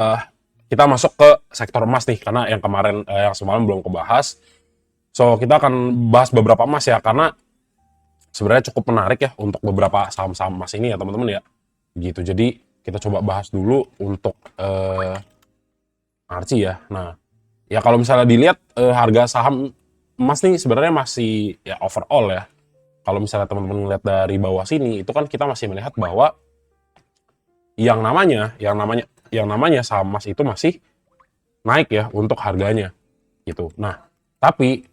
eh, kita masuk ke sektor emas nih, karena yang kemarin yang semalam belum kebahas. So kita akan bahas beberapa emas ya, karena sebenarnya cukup menarik ya untuk beberapa saham-saham emas ini ya teman-teman ya. Gitu. Jadi kita coba bahas dulu untuk Archie ya. Nah, ya kalau misalnya dilihat harga saham emas nih sebenarnya masih ya overall ya. Kalau misalnya teman-teman ngeliat dari bawah sini, itu kan kita masih melihat bahwa yang namanya saham emas itu masih naik ya untuk harganya gitu. Nah, tapi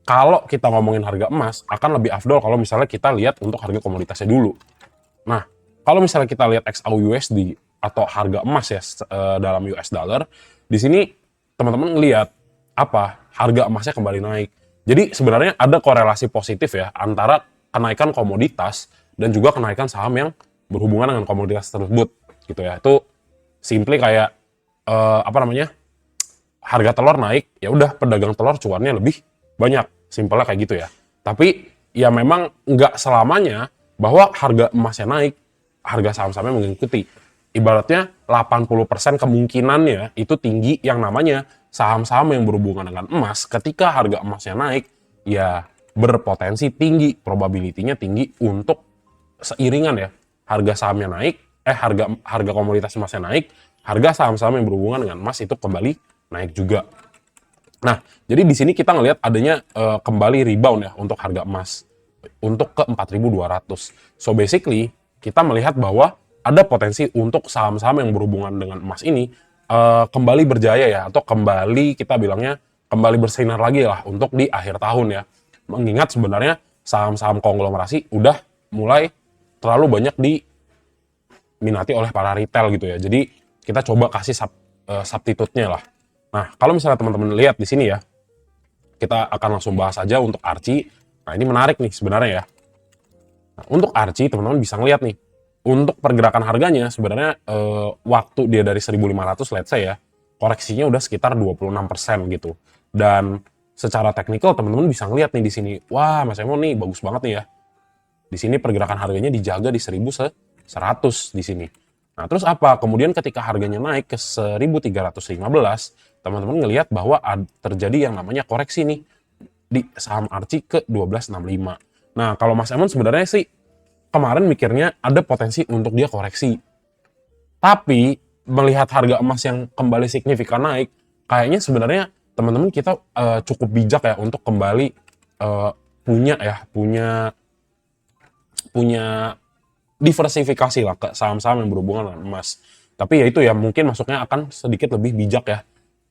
kalau kita ngomongin harga emas akan lebih afdol kalau misalnya kita lihat untuk harga komoditasnya dulu. Nah, kalau misalnya kita lihat XAUUSD atau harga emas ya dalam US dollar, di sini teman-teman ngelihat apa? Harga emasnya kembali naik. Jadi sebenarnya ada korelasi positif ya antara kenaikan komoditas dan juga kenaikan saham yang berhubungan dengan komoditas tersebut gitu ya. Itu simply kayak apa namanya? Harga telur naik, ya udah pedagang telur cuannya lebih banyak. Simpelnya kayak gitu ya. Tapi ya memang nggak selamanya bahwa harga emasnya naik, harga saham-sahamnya mengikuti. Ibaratnya 80% kemungkinannya itu tinggi yang namanya saham-saham yang berhubungan dengan emas. Ketika harga emasnya naik, ya berpotensi tinggi, probability-nya tinggi untuk seiringan ya. Harga sahamnya naik, harga harga komoditas emasnya naik, harga saham-saham yang berhubungan dengan emas itu kembali naik juga. Nah, jadi di sini kita ngelihat adanya kembali rebound ya untuk harga emas untuk ke 4.200. So basically kita melihat bahwa ada potensi untuk saham-saham yang berhubungan dengan emas ini kembali berjaya ya, atau kembali kita bilangnya kembali bersinar lagi lah untuk di akhir tahun ya. Mengingat sebenarnya saham-saham konglomerasi udah mulai terlalu banyak diminati oleh para retail gitu ya. Jadi kita coba kasih substitute-nya lah. Nah, kalau misalnya teman-teman lihat di sini ya, kita akan langsung bahas aja untuk Archie. Nah, ini menarik nih sebenarnya ya. Nah, untuk Archie, teman-teman bisa ngeliat nih, untuk pergerakan harganya sebenarnya waktu dia dari 1.500 let's say ya, koreksinya udah sekitar 26% gitu. Dan secara teknikal teman-teman bisa ngeliat nih di sini, wah Mas Emo nih bagus banget nih ya. Di sini pergerakan harganya dijaga di 1.100 di sini. Nah, terus apa? Kemudian ketika harganya naik ke 1.315, teman-teman ngelihat bahwa terjadi yang namanya koreksi nih di saham Archie ke 1265. Nah, kalau Mas Emon sebenarnya sih kemarin mikirnya ada potensi untuk dia koreksi. Tapi melihat harga emas yang kembali signifikan naik, kayaknya sebenarnya teman-teman kita cukup bijak ya untuk kembali punya diversifikasi lah ke saham-saham yang berhubungan dengan emas. Tapi ya itu ya mungkin masuknya akan sedikit lebih bijak ya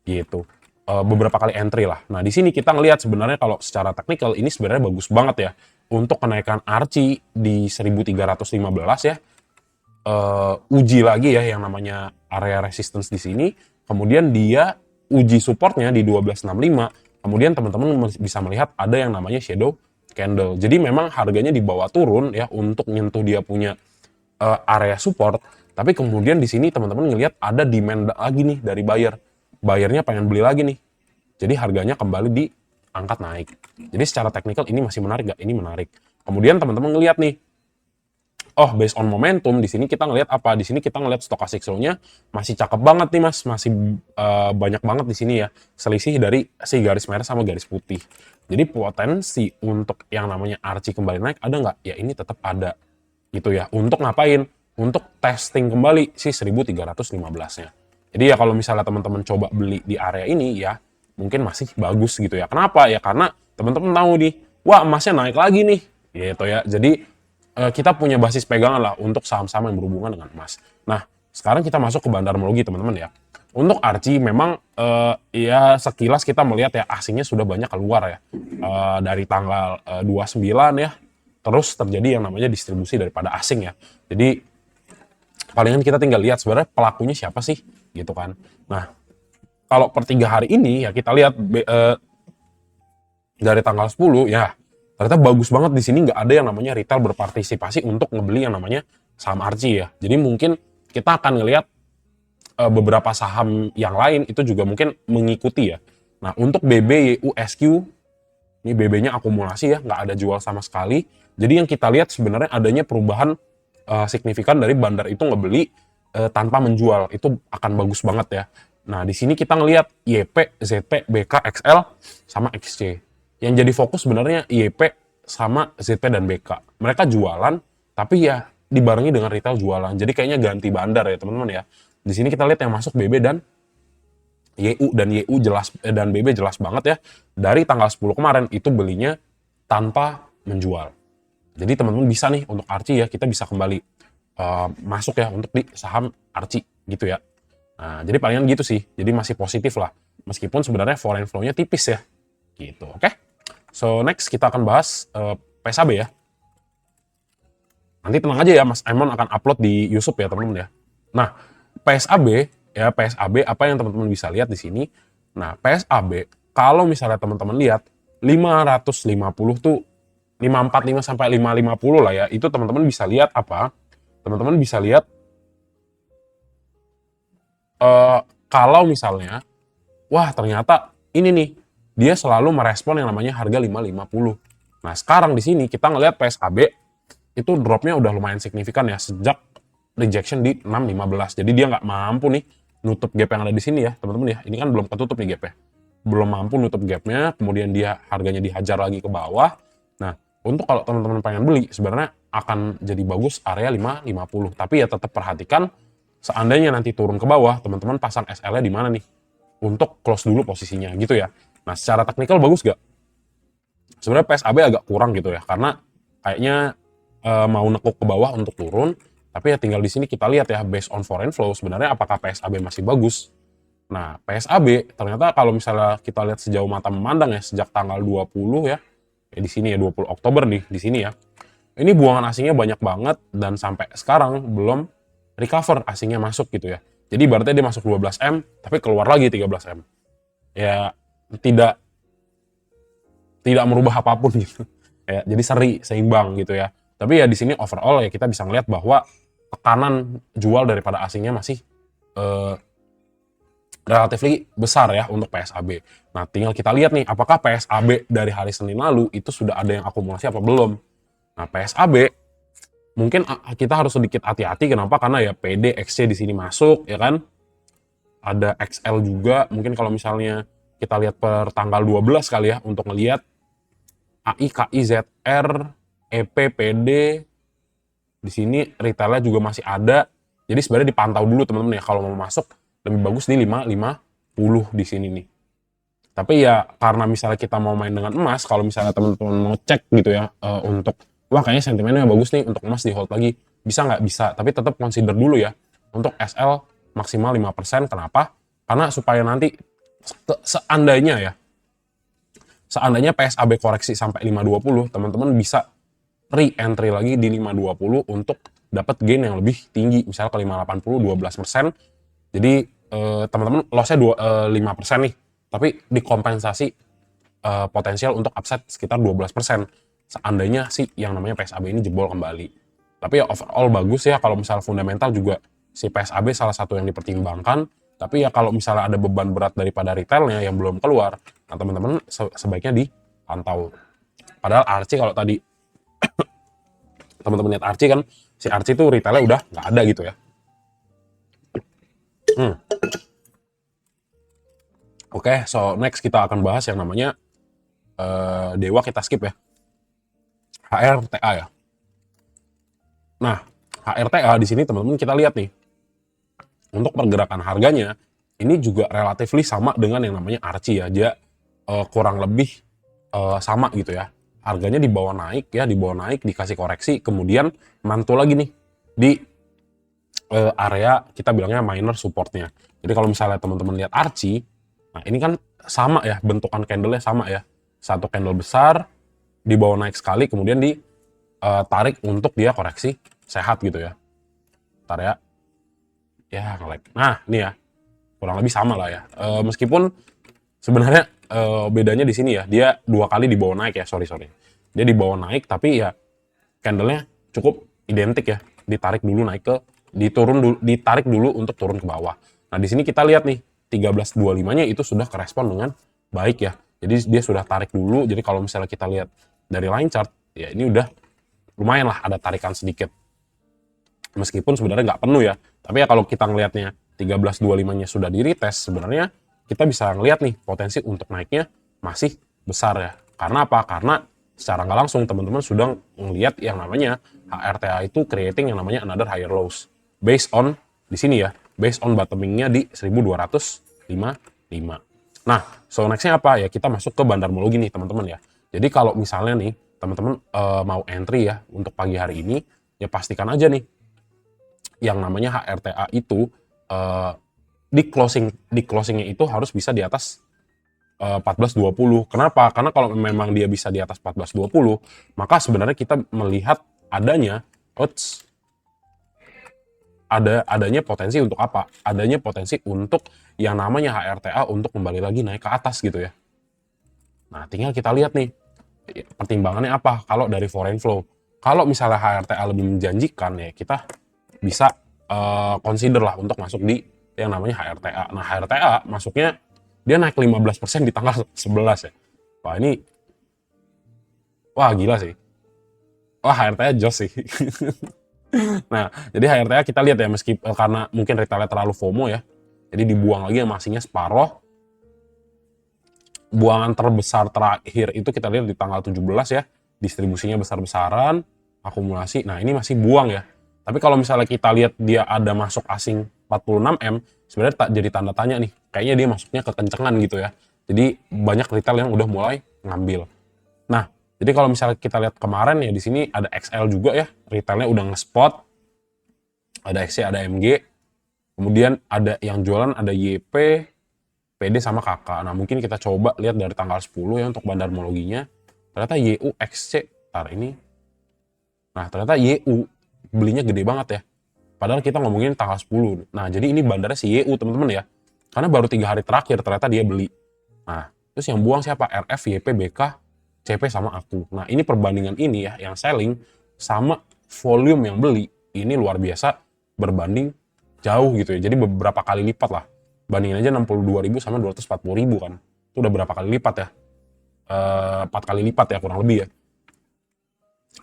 gitu. Beberapa kali entry lah. Nah, di sini kita ngelihat sebenarnya kalau secara teknikal ini sebenarnya bagus banget ya untuk kenaikan Archie di 1.315 ya. Uji lagi ya yang namanya area resistance di sini. Kemudian dia uji supportnya di 1265. Kemudian teman-teman bisa melihat ada yang namanya shadow candle. Jadi memang harganya dibawa turun ya untuk nyentuh dia punya area support. Tapi kemudian di sini teman-teman ngelihat ada demand lagi nih dari buyer. Buyernya pengen beli lagi nih. Jadi harganya kembali diangkat naik. Jadi secara teknikal ini masih menarik gak? Ini menarik. Kemudian teman-teman ngelihat nih, oh based on momentum di sini kita ngelihat apa? Di sini kita ngelihat stochastic flow-nya masih cakep banget nih Mas, masih banyak banget di sini ya. Selisih dari si garis merah sama garis putih. Jadi potensi untuk yang namanya Archie kembali naik ada nggak? Ya ini tetap ada. Gitu ya. Untuk ngapain? Untuk testing kembali si 1.315-nya. Jadi ya kalau misalnya teman-teman coba beli di area ini ya mungkin masih bagus gitu ya. Kenapa? Ya karena teman-teman tahu nih, wah emasnya naik lagi nih. Gitu ya. Jadi kita punya basis pegangan lah untuk saham-saham yang berhubungan dengan emas. Nah, sekarang kita masuk ke bandarmologi teman-teman ya. Untuk Archie memang ya sekilas kita melihat ya asingnya sudah banyak keluar ya. Dari tanggal 29 ya, terus terjadi yang namanya distribusi daripada asing ya. Jadi palingan kita tinggal lihat sebenarnya pelakunya siapa sih gitu kan. Nah, kalau per 3 hari ini ya kita lihat dari tanggal 10 ya ternyata bagus banget di sini, nggak ada yang namanya retail berpartisipasi untuk ngebeli yang namanya saham Archie ya. Jadi mungkin kita akan ngelihat beberapa saham yang lain itu juga mungkin mengikuti ya. Nah, untuk BBYUSQ ini BB-nya akumulasi ya, nggak ada jual sama sekali. Jadi yang kita lihat sebenarnya adanya perubahan signifikan dari bandar itu ngebeli tanpa menjual, itu akan bagus banget ya. Nah, di sini kita ngelihat YP, ZP, BK, XL, sama XC. Yang jadi fokus sebenarnya YP sama ZP dan BK. Mereka jualan, tapi ya dibarengi dengan retail jualan. Jadi kayaknya ganti bandar ya teman-teman ya. Di sini kita lihat yang masuk BB dan YU jelas dan BB jelas banget ya. Dari tanggal 10 kemarin itu belinya tanpa menjual. Jadi teman-teman bisa nih untuk Archie ya, kita bisa kembali masuk ya untuk di saham Archie gitu ya. Nah, jadi palingan gitu sih. Jadi masih positif lah. Meskipun sebenarnya foreign flow-nya tipis ya. Gitu, oke? So, next kita akan bahas PSAB ya. Nanti tenang aja ya, Mas Aimon akan upload di YouTube ya, teman-teman ya. Nah, PSAB ya, PSAB apa yang teman-teman bisa lihat di sini. Nah, PSAB kalau misalnya teman-teman lihat 550 tuh 545 sampai 550 lah ya. Itu teman-teman bisa lihat apa? Teman-teman bisa lihat kalau misalnya, wah ternyata ini nih, dia selalu merespon yang namanya harga 550. Nah sekarang di sini kita ngelihat PSAB itu dropnya udah lumayan signifikan ya sejak rejection di 6.15. Jadi dia nggak mampu nih nutup gap yang ada di sini ya teman-teman ya. Ini kan belum ketutup nih gapnya, belum mampu nutup gapnya. Kemudian dia harganya dihajar lagi ke bawah. Nah untuk kalau teman-teman pengen beli sebenarnya akan jadi bagus area 550. Tapi ya tetap perhatikan seandainya nanti turun ke bawah, teman-teman pasang SL-nya di mana nih? Untuk close dulu posisinya gitu ya. Nah, secara teknikal bagus gak? Sebenarnya PSAB agak kurang gitu ya, karena kayaknya mau nekuk ke bawah untuk turun, tapi ya tinggal di sini kita lihat ya, based on foreign flow, sebenarnya apakah PSAB masih bagus? Nah, PSAB ternyata kalau misalnya kita lihat sejauh mata memandang ya, sejak tanggal 20 ya, di sini ya 20 Oktober nih, di sini ya. Ini buangan asingnya banyak banget dan sampai sekarang belum recover asingnya masuk gitu ya. Jadi berarti dia masuk 12M tapi keluar lagi 13M. Ya tidak merubah apapun gitu. Ya, jadi seimbang gitu ya. Tapi ya di sini overall ya kita bisa ngeliat bahwa tekanan jual daripada asingnya masih relatif besar ya untuk PSAB. Nah, tinggal kita lihat nih apakah PSAB dari hari Senin lalu itu sudah ada yang akumulasi apa belum. Nah, PSAB mungkin kita harus sedikit hati-hati. Kenapa? Karena ya PD, XC di sini masuk, ya kan? Ada XL juga. Mungkin kalau misalnya kita lihat per tanggal 12 kali ya, untuk ngelihat AI, KI, ZR, EP, PD. Di sini retailnya juga masih ada. Jadi sebenarnya dipantau dulu teman-teman ya. Kalau mau masuk, lebih bagus di 550 di sini nih. Tapi ya karena misalnya kita mau main dengan emas, kalau misalnya teman-teman mau cek gitu ya, untuk wah kayaknya sentimennya bagus nih untuk emas di hold lagi, bisa nggak? Bisa, tapi tetap consider dulu ya untuk SL maksimal 5%. Kenapa? Karena supaya nanti seandainya PSAB koreksi sampai 520, teman-teman bisa re-entry lagi di 520 untuk dapat gain yang lebih tinggi, misalnya ke 580 12%. Jadi teman-teman lossnya 5% nih, tapi dikompensasi potensial untuk upside sekitar 12%. Seandainya sih yang namanya PSAB ini jebol kembali. Tapi ya overall bagus ya, kalau misalnya fundamental juga si PSAB salah satu yang dipertimbangkan. Tapi ya kalau misalnya ada beban berat daripada retailnya yang belum keluar, nah teman-teman sebaiknya dipantau. Padahal Archie kalau tadi teman-teman lihat Archie kan, si Archie tuh retailnya udah nggak ada gitu ya. Oke, so next kita akan bahas yang namanya Dewa, kita skip ya. HRTA ya. Nah, HRTA di sini teman-teman kita lihat nih. Untuk pergerakan harganya ini juga relatif sama dengan yang namanya Archie ya. Dia kurang lebih sama gitu ya. Harganya dibawa naik ya, dikasih koreksi, kemudian mantul lagi nih di area kita bilangnya minor supportnya. Jadi kalau misalnya teman-teman lihat Archie, nah ini kan sama ya, bentukan candle-nya sama ya. Satu candle besar, dibawa naik sekali, kemudian ditarik untuk dia koreksi sehat gitu ya. Ntar ya. Ya, nge-lag. Nah, ini ya. Kurang lebih sama lah ya. Meskipun sebenarnya bedanya di sini ya. Dia dua kali dibawa naik ya, sorry. Dia dibawa naik, tapi ya candle-nya cukup identik ya. Ditarik dulu naik ke, ditarik dulu untuk turun ke bawah. Nah, di sini kita lihat nih, 13.25-nya itu sudah kerespon dengan baik ya. Jadi dia sudah tarik dulu. Jadi kalau misalnya kita lihat dari line chart, ya ini udah lumayan lah ada tarikan sedikit. Meskipun sebenarnya nggak penuh ya. Tapi ya kalau kita ngelihatnya 13.25-nya sudah di retest, sebenarnya kita bisa ngelihat nih potensi untuk naiknya masih besar ya. Karena apa? Karena secara nggak langsung teman-teman sudah ngelihat yang namanya HRTA itu creating yang namanya another higher lows. Based on di sini ya, based on bottomingnya di 1255. Nah, so nextnya apa ya? Kita masuk ke bandarmologi nih teman-teman ya. Jadi kalau misalnya nih teman-teman mau entry ya untuk pagi hari ini, ya pastikan aja nih yang namanya HRTA itu di closingnya itu harus bisa di atas 14.20. Kenapa? Karena kalau memang dia bisa di atas 14.20, maka sebenarnya kita melihat adanya adanya potensi untuk apa? Adanya potensi untuk yang namanya HRTA untuk kembali lagi naik ke atas gitu ya. Nah, tinggal kita lihat nih pertimbangannya apa kalau dari foreign flow. Kalau misalnya HRTA lebih menjanjikan ya kita bisa consider lah untuk masuk di yang namanya HRTA. Nah, HRTA masuknya dia naik 15% di tanggal 11 ya. Wah, ini wah gila sih. Wah, HRTA jos sih. Nah, jadi HRTA kita lihat ya karena mungkin retailnya terlalu FOMO ya. Jadi dibuang lagi masihnya separoh. Buangan terbesar terakhir itu kita lihat di tanggal 17 ya. Distribusinya besar-besaran, akumulasi. Nah, ini masih buang ya. Tapi kalau misalnya kita lihat dia ada masuk asing 46M, sebenarnya tak jadi tanda tanya nih. Kayaknya dia masuknya kekencengan gitu ya. Jadi banyak retail yang udah mulai ngambil. Nah, jadi kalau misalnya kita lihat kemarin ya di sini ada XL juga ya. Retailnya udah nge-spot. Ada XC, ada MG. Kemudian ada yang jualan ada YP, PD sama KK. Nah, mungkin kita coba lihat dari tanggal 10 ya untuk bandarmologinya. Ternyata YU XC. Ntar ini. Nah, ternyata YU belinya gede banget ya. Padahal kita ngomongin tanggal 10. Nah, jadi ini bandarnya si YU teman-teman ya. Karena baru 3 hari terakhir ternyata dia beli. Nah, terus yang buang siapa? RF, YP, BK, CP sama aku. Nah, ini perbandingan ini ya yang selling sama volume yang beli ini luar biasa berbanding jauh gitu ya. Jadi beberapa kali lipat lah. Bandingin aja 62.000 sama 240.000 kan. Itu udah berapa kali lipat ya? 4 kali lipat ya kurang lebih ya.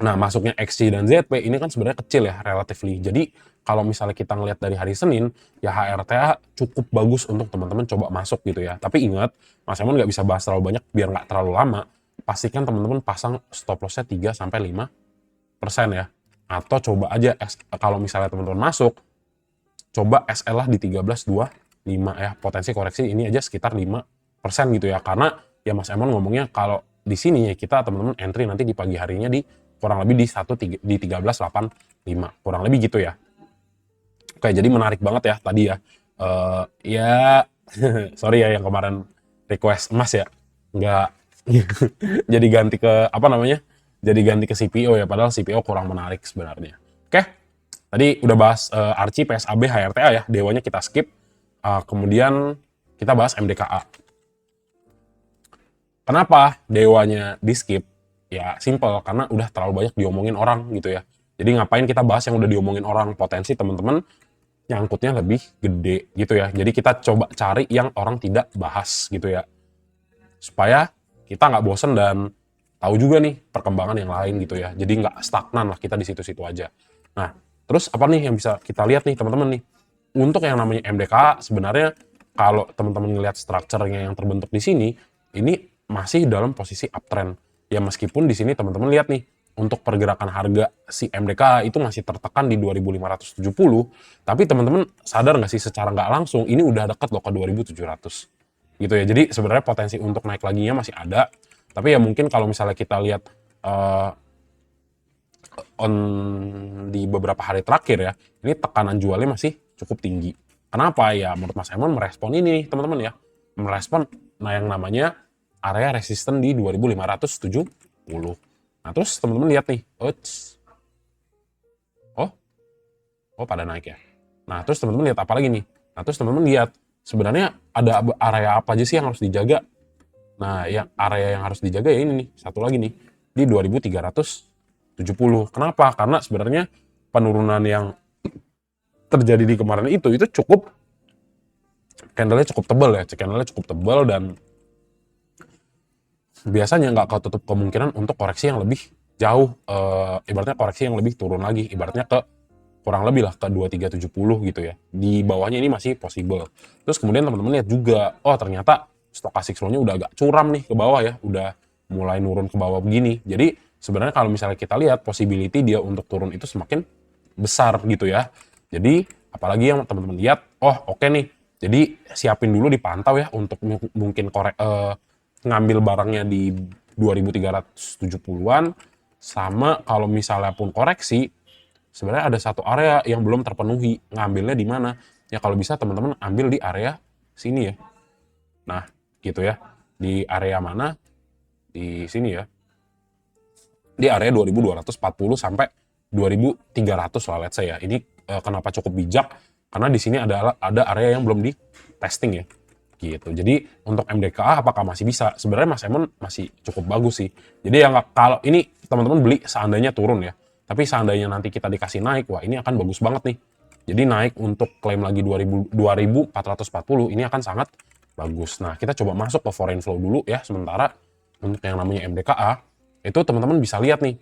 Nah, masuknya XC dan ZP ini kan sebenarnya kecil ya relatively. Jadi kalau misalnya kita ngelihat dari hari Senin, ya HRTA cukup bagus untuk teman-teman coba masuk gitu ya. Tapi ingat, Mas Emon nggak bisa bahas terlalu banyak biar nggak terlalu lama. Pastikan teman-teman pasang stop loss-nya 3-5% ya. Atau coba aja kalau misalnya teman-teman masuk, coba SL lah di 13.25 ya. Potensi koreksi ini aja sekitar 5% gitu ya. Karena ya Mas Emon ngomongnya kalau di sini ya kita teman-teman entry nanti di pagi harinya di kurang lebih di 13.85 kurang lebih gitu ya. Oke, jadi menarik banget ya tadi ya. Ya sorry ya yang kemarin request emas ya nggak jadi ganti ke apa namanya, jadi ganti ke CPO ya, padahal CPO kurang menarik sebenarnya. Oke, tadi udah bahas Archie, PSAB, HRTA ya, dewanya kita skip. Kemudian kita bahas MDKA. Kenapa dewanya di skip? Ya simple, karena udah terlalu banyak diomongin orang gitu ya. Jadi ngapain kita bahas yang udah diomongin orang, potensi teman-teman nyangkutnya lebih gede gitu ya. Jadi kita coba cari yang orang tidak bahas gitu ya. Supaya kita nggak bosen dan tahu juga nih perkembangan yang lain gitu ya. Jadi nggak stagnan lah kita di situ-situ aja. Nah, terus apa nih yang bisa kita lihat nih teman-teman nih? Untuk yang namanya MDKA sebenarnya kalau teman-teman ngelihat strukturnya yang terbentuk di sini, ini masih dalam posisi uptrend. Ya meskipun di sini teman-teman lihat nih, untuk pergerakan harga si MDKA itu masih tertekan di 2.570, tapi teman-teman sadar nggak sih secara nggak langsung ini udah dekat loh ke 2.700 gitu ya. Jadi sebenarnya potensi untuk naik laginya masih ada, tapi ya mungkin kalau misalnya kita lihat on di beberapa hari terakhir ya, ini tekanan jualnya masih cukup tinggi. Kenapa ya? Menurut Mas Emon merespon ini teman-teman ya, merespon yang namanya area resisten di 2.570. Nah terus teman-teman lihat nih, oh pada naik ya. Nah terus teman-teman lihat apa lagi nih? Nah terus teman-teman lihat sebenarnya ada area apa aja sih yang harus dijaga? Nah yang area yang harus dijaga ya ini nih, satu lagi nih di 2.370. Kenapa? Karena sebenarnya penurunan yang terjadi di kemarin itu cukup candlenya cukup tebal ya, candlenya cukup tebal dan biasanya nggak ketutup kemungkinan untuk koreksi yang lebih jauh, ibaratnya koreksi yang lebih turun lagi, ibaratnya ke kurang lebih lah ke 2370 gitu ya. Di bawahnya ini masih possible. Terus kemudian teman-teman lihat juga, oh ternyata stochastic flow-nya udah agak curam nih ke bawah ya, udah mulai nurun ke bawah begini. Jadi sebenarnya kalau misalnya kita lihat possibility dia untuk turun itu semakin besar gitu ya. Jadi apalagi yang teman-teman lihat, oh oke nih. Jadi siapin dulu dipantau ya untuk mungkin ngambil barangnya di 2370-an, sama kalau misalnya pun koreksi sebenarnya ada satu area yang belum terpenuhi. Ngambilnya di mana? Ya kalau bisa teman-teman ambil di area sini ya. Nah, gitu ya. Di area mana? Di sini ya. Di area 2240 sampai 2300 lah let's say ya. Ini kenapa cukup bijak? Karena di sini ada area yang belum di testing ya. Gitu. Jadi untuk MDKA apakah masih bisa? Sebenarnya Mas Emon masih cukup bagus sih. Jadi ya kalau ini teman-teman beli seandainya turun ya. Tapi seandainya nanti kita dikasih naik, wah ini akan bagus banget nih. Jadi naik untuk klaim lagi 2440 ini akan sangat bagus. Nah, kita coba masuk ke foreign flow dulu ya sementara. Untuk yang namanya MDKA, itu teman-teman bisa lihat nih.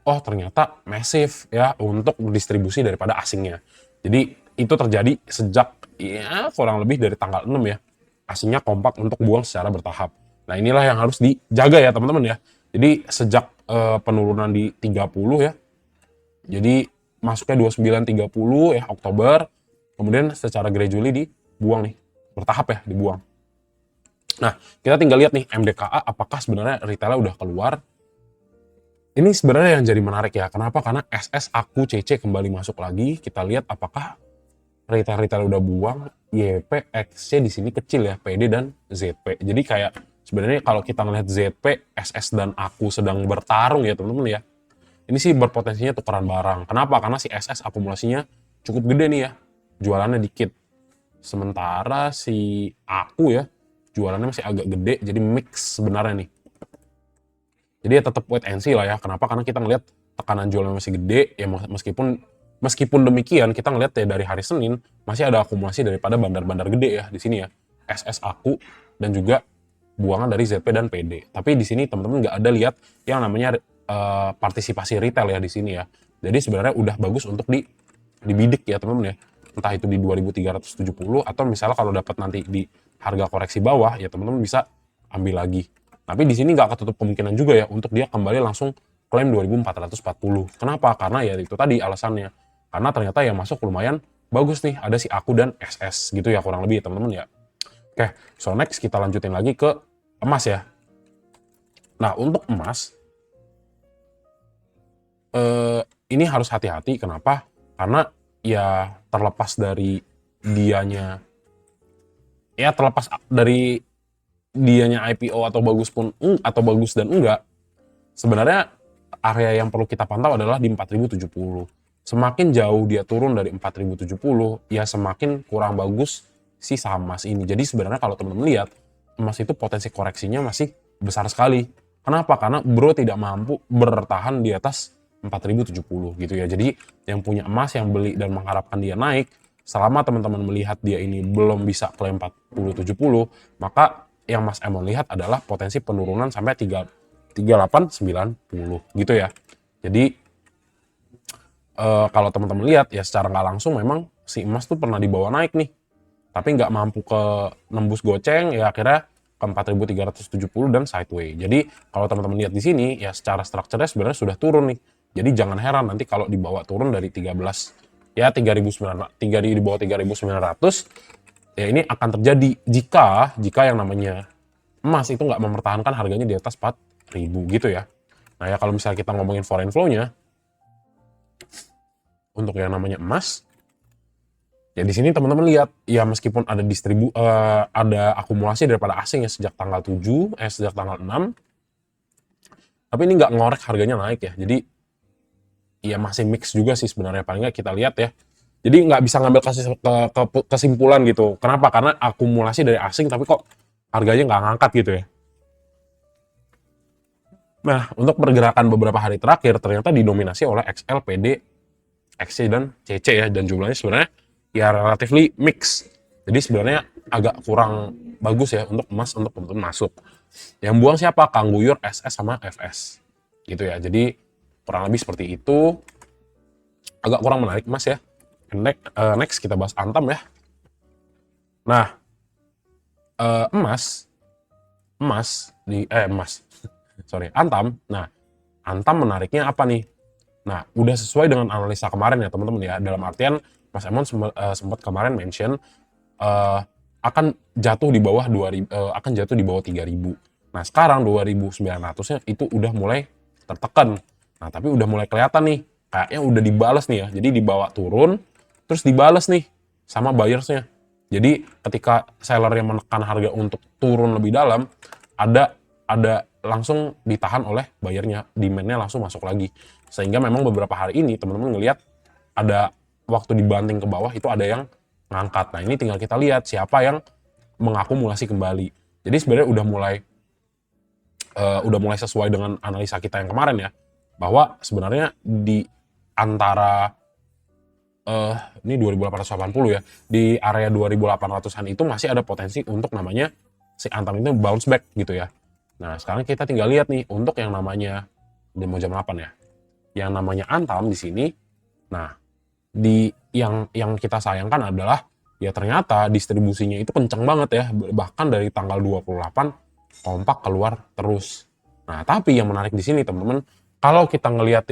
Oh, ternyata massive ya untuk distribusi daripada asingnya. Jadi itu terjadi sejak ya kurang lebih dari tanggal 6 ya. Asingnya kompak untuk buang secara bertahap. Nah, inilah yang harus dijaga ya teman-teman ya. Jadi sejak penurunan di 30 ya. Jadi masuknya 2930 ya Oktober, kemudian secara gradually dibuang nih, bertahap ya dibuang. Nah, kita tinggal lihat nih MDKA apakah sebenarnya retailnya udah keluar. Ini sebenarnya yang jadi menarik ya. Kenapa? Karena SS, Aku, CC kembali masuk lagi. Kita lihat apakah retail udah buang, YP, XC di sini kecil ya, PD dan ZP. Jadi kayak sebenarnya kalau kita ngelihat ZP, SS dan Aku sedang bertarung ya teman-teman ya. Ini sih berpotensinya tukeran barang. Kenapa? Karena si SS akumulasinya cukup gede nih ya. Jualannya dikit. Sementara si Aku ya, jualannya masih agak gede. Jadi mix sebenarnya nih. Jadi ya tetap wait and see lah ya. Kenapa? Karena kita ngelihat tekanan jualannya masih gede. Ya meskipun demikian, kita ngelihat ya dari hari Senin, masih ada akumulasi daripada bandar-bandar gede ya di sini ya. SS Aku dan juga buangan dari ZP dan PD. Tapi di sini teman-teman nggak ada lihat yang namanya partisipasi retail ya di sini ya. Jadi sebenarnya udah bagus untuk dibidik ya teman-teman ya. Entah itu di 2370 atau misalnya kalau dapat nanti di harga koreksi bawah ya teman-teman bisa ambil lagi. Tapi di sini nggak ketutup kemungkinan juga ya untuk dia kembali langsung klaim 2440. Kenapa? Karena ya itu tadi alasannya. Karena ternyata yang masuk lumayan bagus nih. Ada si Aku dan SS gitu ya kurang lebih ya teman-teman ya. Oke, so next kita lanjutin lagi ke emas ya. Nah untuk emas ini harus hati-hati. Kenapa? Karena ya terlepas dari dianya, ya terlepas dari dianya IPO atau bagus pun atau bagus dan enggak, sebenarnya area yang perlu kita pantau adalah di 4070. Semakin jauh dia turun dari 4070, ya semakin kurang bagus si saham emas ini. Jadi sebenarnya kalau teman-teman lihat, emas itu potensi koreksinya masih besar sekali. Kenapa? Karena bro tidak mampu bertahan di atas 4070 gitu ya. Jadi yang punya emas yang beli dan mengharapkan dia naik, selama teman-teman melihat dia ini belum bisa klaim 4070, maka yang Mas Emon lihat adalah potensi penurunan sampai 3890 gitu ya. Jadi kalau teman-teman lihat ya secara nggak langsung memang si emas tuh pernah dibawa naik nih, tapi nggak mampu ke nembus goceng ya akhirnya ke 4370 dan sideway. Jadi kalau teman-teman lihat di sini ya secara strukturnya sebenarnya sudah turun nih. Jadi jangan heran nanti kalau dibawa turun dari 13 ya 3.900 di bawah 3.900 ya ini akan terjadi jika yang namanya emas itu nggak mempertahankan harganya di atas 4.000 gitu ya. Nah ya kalau misalnya kita ngomongin foreign flow-nya untuk yang namanya emas ya di sini teman-teman lihat ya meskipun ada ada akumulasi daripada asing ya sejak tanggal 6 tapi ini nggak ngorek harganya naik ya. Jadi ya masih mix juga sih sebenarnya, paling nggak kita lihat ya. Jadi nggak bisa ngambil kesimpulan gitu. Kenapa? Karena akumulasi dari asing tapi kok harganya nggak ngangkat gitu ya. Nah, untuk pergerakan beberapa hari terakhir ternyata didominasi oleh XL, PD, XC, dan CC ya. Dan jumlahnya sebenarnya ya relatively mix. Jadi sebenarnya agak kurang bagus ya untuk emas untuk teman-teman masuk. Yang buang siapa? Kang Guyur, SS, sama FS. Gitu ya. Jadi kurang lebih seperti itu. Agak kurang menarik emas ya. Next kita bahas Antam ya. Nah, emas sorry, Antam. Nah, Antam menariknya apa nih? Nah, udah sesuai dengan analisa kemarin ya teman-teman ya. Dalam artian Mas Emon sempat kemarin mention akan jatuh di bawah 2000, akan jatuh di bawah 3000. Nah, sekarang 2900-nya itu udah mulai tertekan. Nah, tapi udah mulai kelihatan nih, kayaknya udah dibales nih ya. Jadi dibawa turun, terus dibales nih sama buyers-nya. Jadi ketika seller yang menekan harga untuk turun lebih dalam, ada langsung ditahan oleh buyernya, demand-nya langsung masuk lagi. Sehingga memang beberapa hari ini teman-teman ngelihat ada waktu dibanting ke bawah itu ada yang ngangkat. Nah, ini tinggal kita lihat siapa yang mengakumulasi kembali. Jadi sebenarnya udah mulai sesuai dengan analisa kita yang kemarin ya, bahwa sebenarnya di antara ini 2880 ya, di area 2800-an itu masih ada potensi untuk namanya si Antam itu bounce back gitu ya. Nah, sekarang kita tinggal lihat nih untuk yang namanya di mau jam 8 ya. Yang namanya Antam di sini. Nah, yang kita sayangkan adalah ya ternyata distribusinya itu kenceng banget ya, bahkan dari tanggal 28 kompak keluar terus. Nah, tapi yang menarik di sini teman-teman, kalau kita ngelihat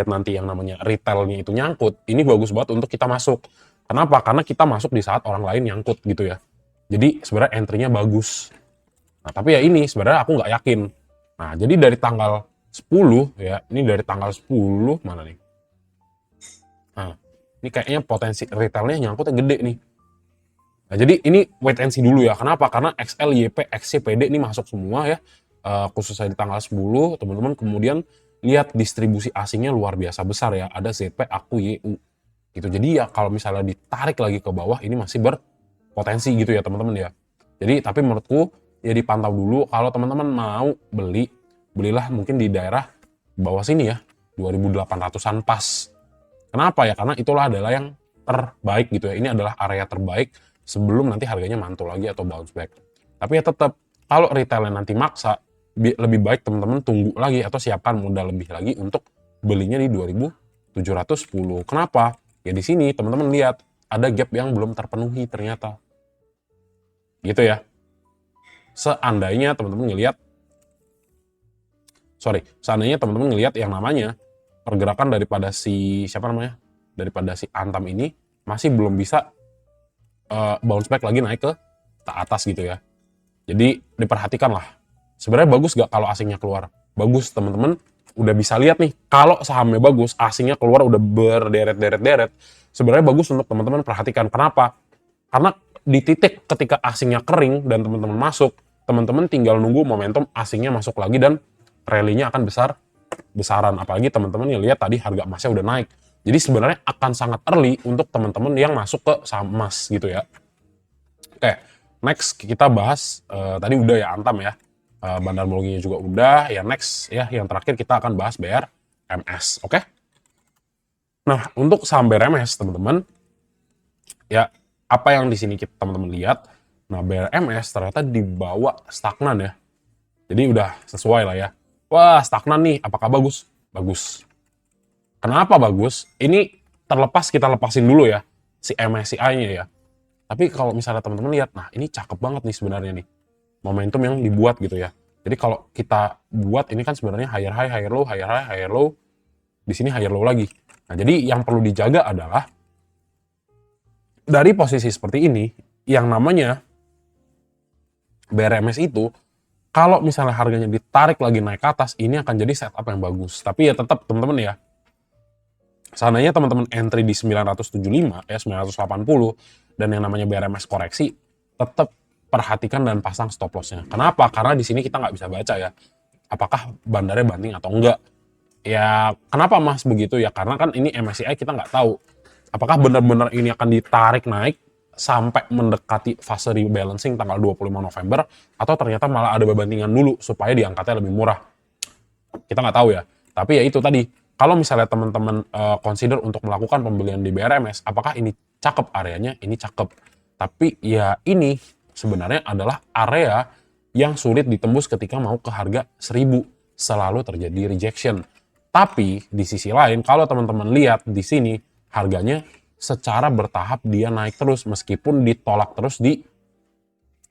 nanti yang namanya retailnya itu nyangkut, ini bagus banget untuk kita masuk. Kenapa? Karena kita masuk di saat orang lain nyangkut gitu ya. Jadi sebenarnya entry-nya bagus. Nah, tapi ya ini sebenarnya aku nggak yakin. Nah, jadi dari tanggal 10 ya, ini dari tanggal 10 mana nih? Nah, ini kayaknya potensi retailnya nyangkutnya gede nih. Nah, jadi ini wait and see dulu ya. Kenapa? Karena XL, YP, XC, PD ini masuk semua ya. Khususnya di tanggal 10, teman-teman kemudian lihat distribusi asingnya luar biasa besar ya. Ada ZP, AKU, YU. Gitu. Jadi ya kalau misalnya ditarik lagi ke bawah, ini masih berpotensi gitu ya teman-teman ya. Jadi tapi menurutku ya dipantau dulu. Kalau teman-teman mau belilah mungkin di daerah bawah sini ya. 2800-an pas. Kenapa ya? Karena itulah adalah yang terbaik gitu ya. Ini adalah area terbaik sebelum nanti harganya mantul lagi atau bounce back. Tapi ya tetap kalau retailnya nanti maksa, lebih baik teman-teman tunggu lagi atau siapkan modal lebih lagi untuk belinya di 2710. Kenapa? Ya di sini teman-teman lihat ada gap yang belum terpenuhi ternyata. Gitu ya. Seandainya teman-teman ngelihat yang namanya pergerakan daripada si Antam ini masih belum bisa bounce back lagi naik ke atas gitu ya. Jadi diperhatikan lah. Sebenarnya bagus gak kalau asingnya keluar? Bagus teman-teman. Udah bisa lihat nih, kalau sahamnya bagus, asingnya keluar udah berderet-deret-deret. Sebenarnya bagus untuk teman-teman perhatikan. Kenapa? Karena di titik ketika asingnya kering dan teman-teman masuk, teman-teman tinggal nunggu momentum asingnya masuk lagi dan rally-nya akan besaran. Apalagi teman-teman yang lihat tadi harga emasnya udah naik. Jadi sebenarnya akan sangat early untuk teman-teman yang masuk ke saham emas gitu ya. Oke, next kita bahas tadi udah ya Antam ya. Bandar Mologinya juga udah. Ya next ya, yang terakhir kita akan bahas BRMS. Oke? Nah, untuk saham BRMS teman-teman, ya apa yang di sini kita teman-teman lihat, nah BRMS ternyata dibawa stagnan ya. Jadi udah sesuai lah ya. Wah, stagnan nih, apakah bagus? Bagus. Kenapa bagus? Ini terlepas kita lepasin dulu ya si MSCI-nya ya. Tapi kalau misalnya teman-teman lihat, nah ini cakep banget nih sebenarnya nih. Momentum yang dibuat gitu ya. Jadi kalau kita buat ini kan sebenarnya higher high, higher low, higher high, higher low. Di sini higher low lagi. Nah, jadi yang perlu dijaga adalah dari posisi seperti ini, yang namanya BRMS itu, kalau misalnya harganya ditarik lagi naik ke atas, ini akan jadi setup yang bagus. Tapi ya tetap teman-teman ya, seandainya teman-teman entry di 975, ya 980, dan yang namanya BRMS koreksi, tetap perhatikan dan pasang stop loss-nya. Kenapa? Karena di sini kita nggak bisa baca ya, apakah bandarnya banting atau enggak. Ya, kenapa mas begitu ya? Karena kan ini MSCI kita nggak tahu. Apakah benar-benar ini akan ditarik naik sampai mendekati fase rebalancing tanggal 25 November, atau ternyata malah ada bebantingan dulu supaya diangkatnya lebih murah. Kita nggak tahu ya. Tapi ya itu tadi, kalau misalnya teman-teman consider untuk melakukan pembelian di BRMS, apakah ini cakep areanya? Ini cakep. Tapi ya ini sebenarnya adalah area yang sulit ditembus ketika mau ke harga 1000. Selalu terjadi rejection. Tapi di sisi lain, kalau teman-teman lihat di sini, harganya secara bertahap dia naik terus meskipun ditolak terus di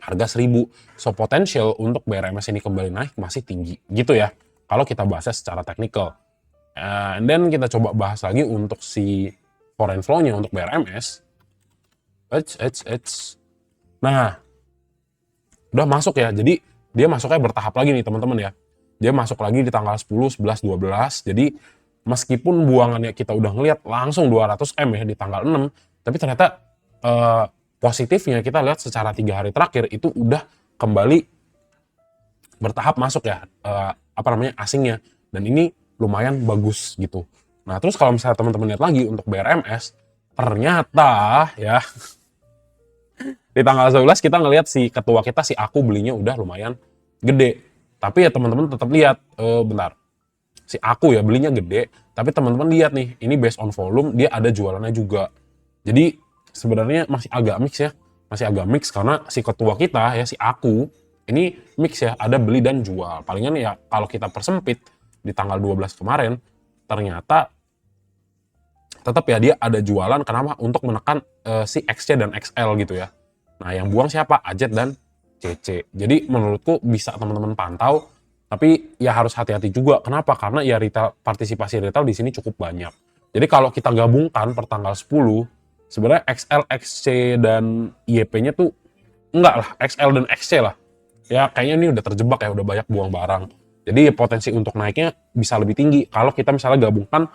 harga 1000. So potential untuk BRMS ini kembali naik masih tinggi gitu ya. Kalau kita bahasnya secara teknikal. And then kita coba bahas lagi untuk si foreign flow-nya untuk BRMS. Nah, udah masuk ya. Jadi dia masuknya bertahap lagi nih teman-teman ya. Dia masuk lagi di tanggal 10, 11, 12. Jadi meskipun buangannya kita udah ngelihat langsung 200 M ya di tanggal 6, tapi ternyata positifnya kita lihat secara 3 hari terakhir itu udah kembali bertahap masuk ya asingnya, dan ini lumayan bagus gitu. Nah terus kalau misalnya teman-teman lihat lagi untuk BRMS, ternyata ya di tanggal 11 kita ngelihat si ketua kita si Aku belinya udah lumayan gede. Tapi ya teman-teman tetap lihat, bentar, si Aku ya belinya gede, tapi teman-teman lihat nih, ini based on volume, dia ada jualannya juga. Jadi sebenarnya masih agak mix ya, masih agak mix karena si ketua kita ya si Aku, ini mix ya, ada beli dan jual. Palingan ya kalau kita persempit di tanggal 12 kemarin, ternyata tetap ya dia ada jualan, kenapa? Untuk menekan si XC dan XL gitu ya. Nah yang buang siapa? Ajet dan CC. Jadi menurutku bisa teman-teman pantau, tapi ya harus hati-hati juga. Kenapa? Karena ya partisipasi retail di sini cukup banyak. Jadi kalau kita gabungkan per tanggal 10, sebenarnya XL, XC dan YP-nya tuh enggak lah, XL dan XC lah. Ya kayaknya ini udah terjebak ya, udah banyak buang barang. Jadi potensi untuk naiknya bisa lebih tinggi kalau kita misalnya gabungkan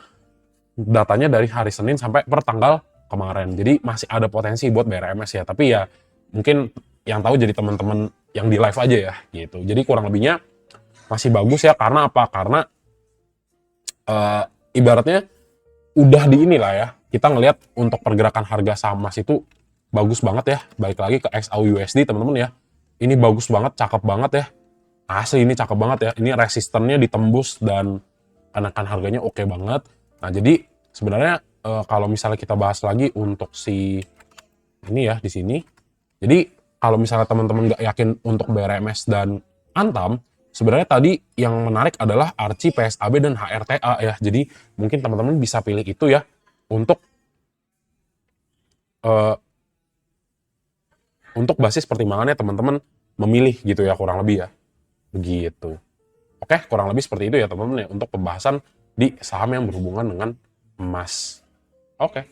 datanya dari hari Senin sampai per tanggal kemarin. Jadi masih ada potensi buat BRMS ya. Tapi ya mungkin yang tahu jadi teman-teman yang di live aja ya gitu. Jadi kurang lebihnya masih bagus ya, karena apa? Karena ibaratnya udah di inilah ya. Kita ngelihat untuk pergerakan harga saham emas itu bagus banget ya. Balik lagi ke XAUUSD teman-teman ya. Ini bagus banget, cakep banget ya. Asli ini cakep banget ya. Ini resistennya ditembus dan kenaikan harganya oke banget. Nah jadi sebenarnya kalau misalnya kita bahas lagi untuk si ini ya di sini. Jadi kalau misalnya teman-teman nggak yakin untuk BRMS dan Antam, sebenarnya tadi yang menarik adalah ARCI, PSAB, dan HRTA ya. Jadi mungkin teman-teman bisa pilih itu ya untuk basis pertimbangannya teman-teman memilih gitu ya, kurang lebih ya. Begitu. Oke, kurang lebih seperti itu ya teman-teman ya untuk pembahasan di saham yang berhubungan dengan emas. Oke.